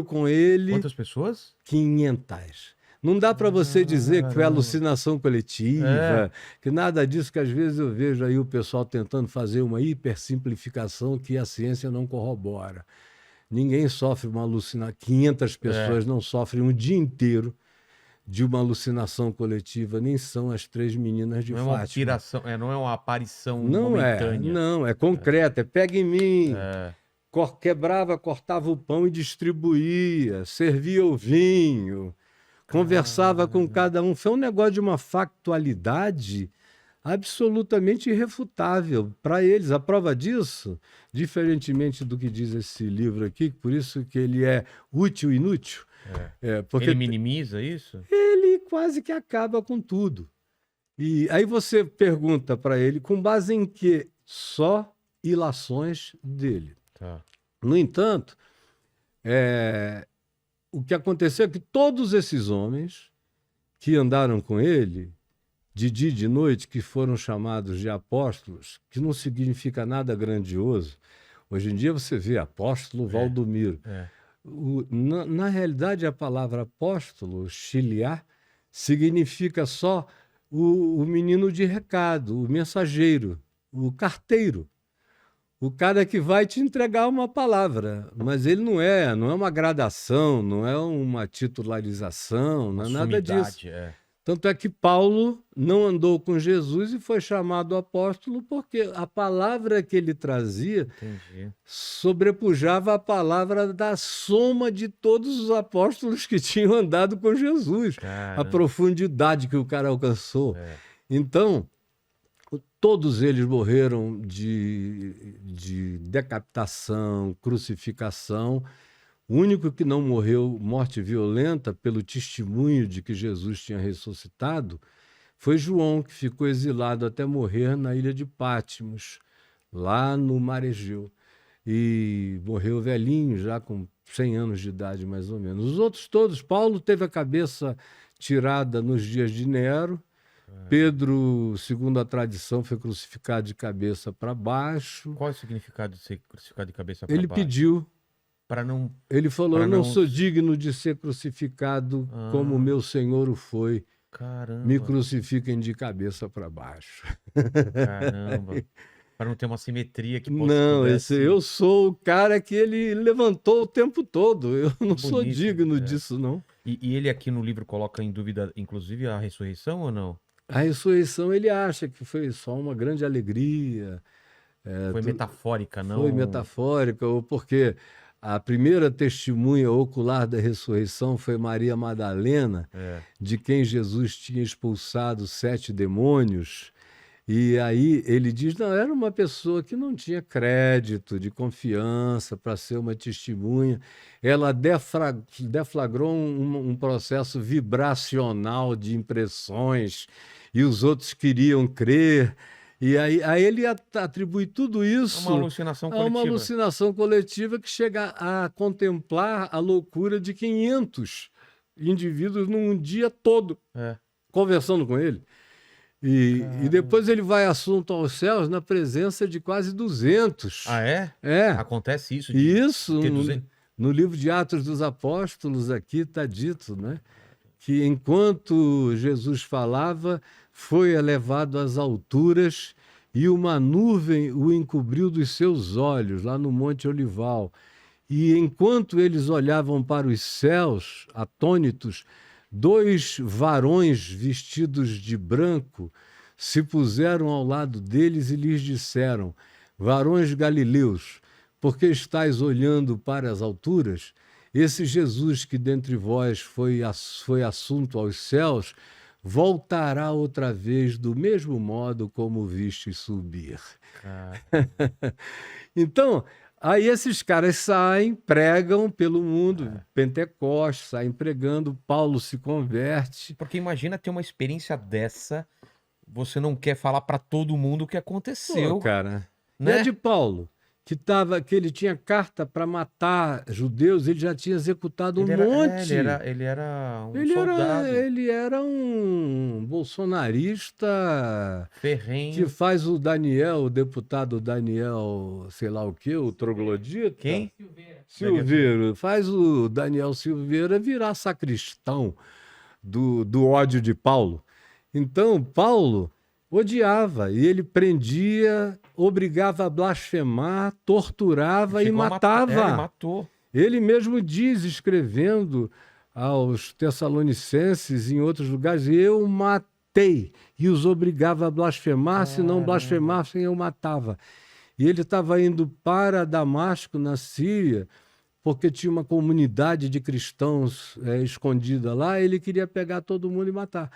com ele. Quantas pessoas? 500. Não dá para você dizer que foi alucinação coletiva, que nada disso, que às vezes eu vejo aí o pessoal tentando fazer uma hipersimplificação que a ciência não corrobora. Ninguém sofre uma alucinação, 500 pessoas não sofrem um dia inteiro de uma alucinação coletiva, nem são as 3 meninas de Não é uma Fátima. não é uma aparição Não momentânea. não, é concreto, pega em mim, quebrava, cortava o pão e distribuía, servia o vinho, conversava com cada um. Foi um negócio de uma factualidade absolutamente irrefutável para eles. A prova disso, diferentemente do que diz esse livro aqui, por isso que ele é útil e inútil, porque Ele minimiza isso? ele quase que acaba com tudo. E aí você pergunta para ele com base em que? Só ilações dele. Tá. No entanto, o que aconteceu é que todos esses homens que andaram com ele, de dia e de noite, que foram chamados de apóstolos, que não significa nada grandioso. Hoje em dia você vê apóstolo Valdomiro. Na realidade, a palavra apóstolo, chiliar, significa só o menino de recado, o mensageiro, o carteiro. O cara que vai te entregar uma palavra, mas ele não é uma gradação, não é uma titularização, não é nada disso. Tanto é que Paulo não andou com Jesus e foi chamado apóstolo porque a palavra que ele trazia sobrepujava a palavra da soma de todos os apóstolos que tinham andado com Jesus. A profundidade que o cara alcançou. Então, todos eles morreram de decapitação, crucificação. O único que não morreu morte violenta pelo testemunho de que Jesus tinha ressuscitado foi João, que ficou exilado até morrer na ilha de Patmos, lá no Mar Egeu. E morreu velhinho, já com 100 anos de idade, mais ou menos. Os outros todos, Paulo teve a cabeça tirada nos dias de Nero, Pedro, segundo a tradição, foi crucificado de cabeça para baixo. Qual é o significado de ser crucificado de cabeça para baixo? Ele pediu. Ele falou, eu não sou digno de ser crucificado como meu Senhor o foi. Caramba. Me crucifiquem de cabeça para baixo. Caramba. Para não ter uma simetria que possa... Não, eu sou o cara que ele levantou o tempo todo. Eu não sou digno disso, não. E ele aqui no livro coloca em dúvida, inclusive, a ressurreição ou não? A ressurreição ele acha que foi só uma grande alegria. Foi metafórica, não? Foi metafórica, ou porque a primeira testemunha ocular da ressurreição foi Maria Madalena, de quem Jesus tinha expulsado 7 demônios. E aí ele diz, não, era uma pessoa que não tinha crédito, de confiança para ser uma testemunha. Ela deflagrou um processo vibracional de impressões e os outros queriam crer. E aí ele atribui tudo isso a uma alucinação coletiva que chega a contemplar a loucura de 500 indivíduos num dia todo, conversando com ele. E depois ele vai assunto aos céus na presença de quase 200. Ah, é? É. Acontece isso? Isso, no livro de Atos dos Apóstolos aqui está dito, né? Que enquanto Jesus falava, foi elevado às alturas e uma nuvem o encobriu dos seus olhos, lá no Monte Olival. E enquanto eles olhavam para os céus, atônitos, 2 varões vestidos de branco se puseram ao lado deles e lhes disseram, varões galileus, por que estáis olhando para as alturas? Esse Jesus que dentre vós foi assunto aos céus, voltará outra vez do mesmo modo como viste subir. Então, aí esses caras saem, pregam pelo mundo, Pentecostes, saem pregando, Paulo se converte. Porque imagina ter uma experiência dessa, você não quer falar para todo mundo o que aconteceu. Pô, cara, né? E a de Paulo, que ele tinha carta para matar judeus, ele já tinha executado um monte. Ele era um soldado. Ele era um bolsonarista ferrenho. Que faz o Daniel, o deputado Daniel, sei lá o quê, o troglodita. Quem? Silveiro, faz o Daniel Silveira virar sacristão do ódio de Paulo. Então, Paulo odiava e ele prendia, obrigava a blasfemar, torturava e matava. Ele matou. Ele mesmo diz, escrevendo aos Tessalonicenses e em outros lugares, eu matei e os obrigava a blasfemar, se não blasfemassem eu matava. E ele estava indo para Damasco, na Síria, porque tinha uma comunidade de cristãos escondida lá, ele queria pegar todo mundo e matar.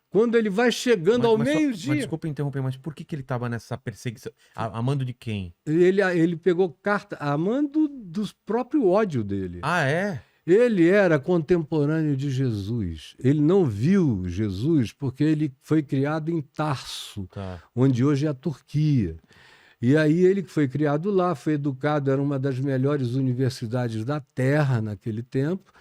Quando ele vai chegando ao meio-dia... Mas desculpa interromper, mas por que ele estava nessa perseguição? Amando de quem? Ele pegou carta, amando do próprio ódio dele. Ah, é? Ele era contemporâneo de Jesus. Ele não viu Jesus porque ele foi criado em Tarso, onde hoje é a Turquia. E aí ele foi criado lá, foi educado, era uma das melhores universidades da Terra naquele tempo.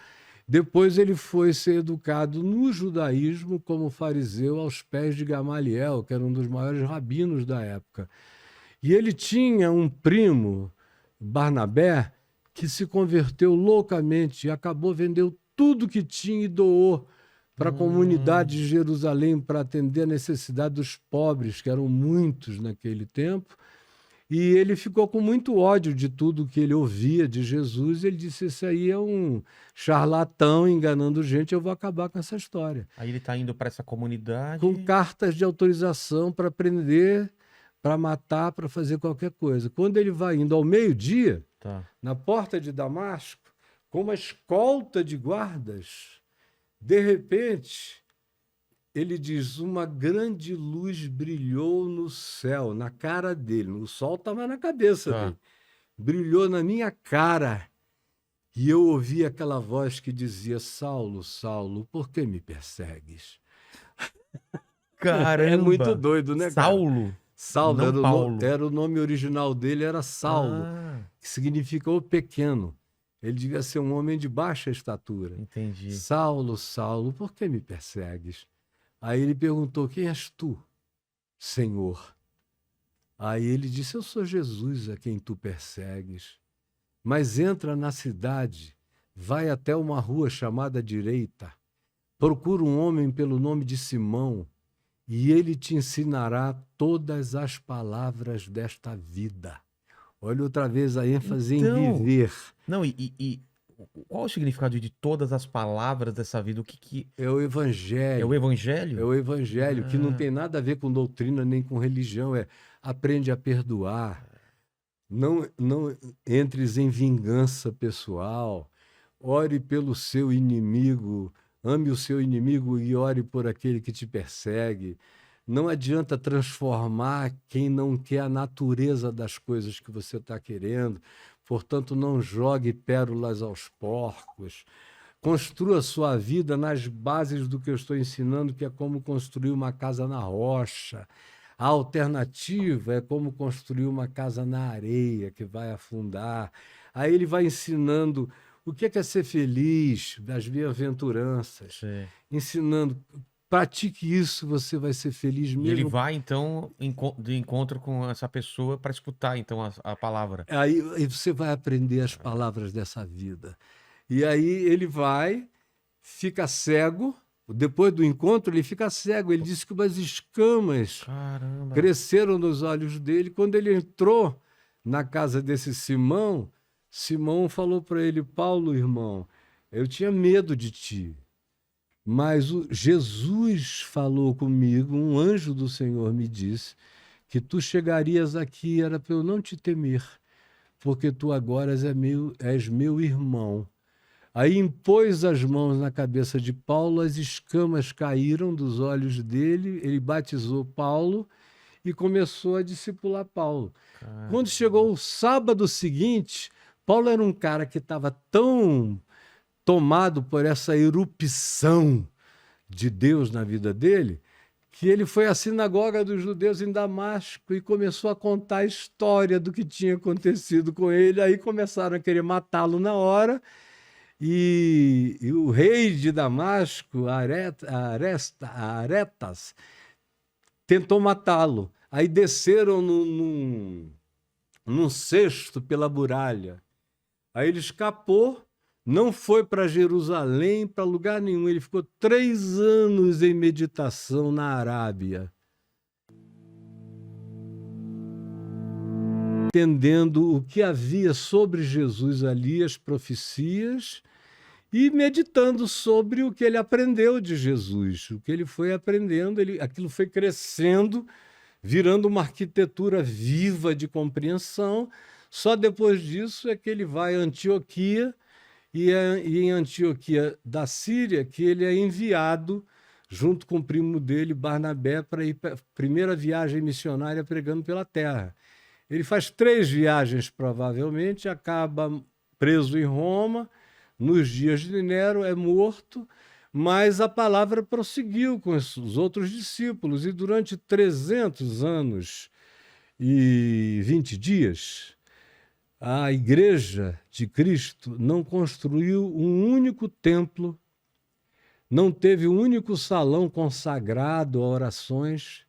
Depois ele foi ser educado no judaísmo como fariseu aos pés de Gamaliel, que era um dos maiores rabinos da época. E ele tinha um primo, Barnabé, que se converteu loucamente e acabou vendendo tudo que tinha e doou para a comunidade de Jerusalém para atender a necessidade dos pobres, que eram muitos naquele tempo. E ele ficou com muito ódio de tudo que ele ouvia de Jesus. Ele disse, esse aí é um charlatão enganando gente, eu vou acabar com essa história. Aí ele está indo para essa comunidade... Com cartas de autorização para prender, para matar, para fazer qualquer coisa. Quando ele vai indo ao meio-dia, na porta de Damasco, com uma escolta de guardas, de repente... Ele diz, uma grande luz brilhou no céu, na cara dele. O sol estava na cabeça dele. Brilhou na minha cara. E eu ouvi aquela voz que dizia, Saulo, Saulo, por que me persegues? Caramba! É muito doido, né, cara? Saulo? Saulo, não Paulo. Era o nome original dele, era Saulo, que significa o pequeno. Ele devia ser um homem de baixa estatura. Entendi. Saulo, Saulo, por que me persegues? Aí ele perguntou, quem és tu, Senhor? Aí ele disse, eu sou Jesus a quem tu persegues. Mas entra na cidade, vai até uma rua chamada Direita, procura um homem pelo nome de Simão, e ele te ensinará todas as palavras desta vida. Olha outra vez a ênfase em viver. Não, qual o significado de todas as palavras dessa vida? O que... É o Evangelho. É o Evangelho? É o Evangelho, que não tem nada a ver com doutrina nem com religião. Aprende a perdoar. Não entres em vingança pessoal. Ore pelo seu inimigo. Ame o seu inimigo e ore por aquele que te persegue. Não adianta transformar quem não quer a natureza das coisas que você está querendo. Portanto, não jogue pérolas aos porcos. Construa sua vida nas bases do que eu estou ensinando, que é como construir uma casa na rocha. A alternativa é como construir uma casa na areia, que vai afundar. Aí ele vai ensinando o que é ser feliz, as bem-aventuranças. Sim. Ensinando, pratique isso, você vai ser feliz mesmo. E ele vai, então, de encontro com essa pessoa para escutar, então, a palavra. Aí você vai aprender as palavras dessa vida. E aí ele vai, fica cego. Depois do encontro, ele fica cego. Ele disse que umas escamas cresceram nos olhos dele. Quando ele entrou na casa desse Simão, Simão falou para ele, Paulo, irmão, eu tinha medo de ti. Mas Jesus falou comigo, um anjo do Senhor me disse que tu chegarias aqui, era para eu não te temer, porque tu agora és meu irmão. Aí impôs as mãos na cabeça de Paulo, as escamas caíram dos olhos dele, ele batizou Paulo e começou a discipular Paulo. Quando chegou o sábado seguinte, Paulo era um cara que estava tão tomado por essa erupção de Deus na vida dele, que ele foi à sinagoga dos judeus em Damasco e começou a contar a história do que tinha acontecido com ele. Aí começaram a querer matá-lo na hora, e o rei de Damasco, Aretas, tentou matá-lo. Aí desceram num cesto pela muralha. Aí ele escapou, não foi para Jerusalém, para lugar nenhum. Ele ficou 3 anos em meditação na Arábia, entendendo o que havia sobre Jesus ali, as profecias, e meditando sobre o que ele aprendeu de Jesus, o que ele foi aprendendo, aquilo foi crescendo, virando uma arquitetura viva de compreensão. Só depois disso é que ele vai a Antioquia, e em Antioquia da Síria que ele é enviado, junto com o primo dele, Barnabé, para ir para a primeira viagem missionária pregando pela terra. Ele faz 3 viagens, provavelmente, acaba preso em Roma, nos dias de Nero, é morto, mas a palavra prosseguiu com os outros discípulos, e durante 300 anos e 20 dias, a Igreja de Cristo não construiu um único templo, não teve um único salão consagrado a orações,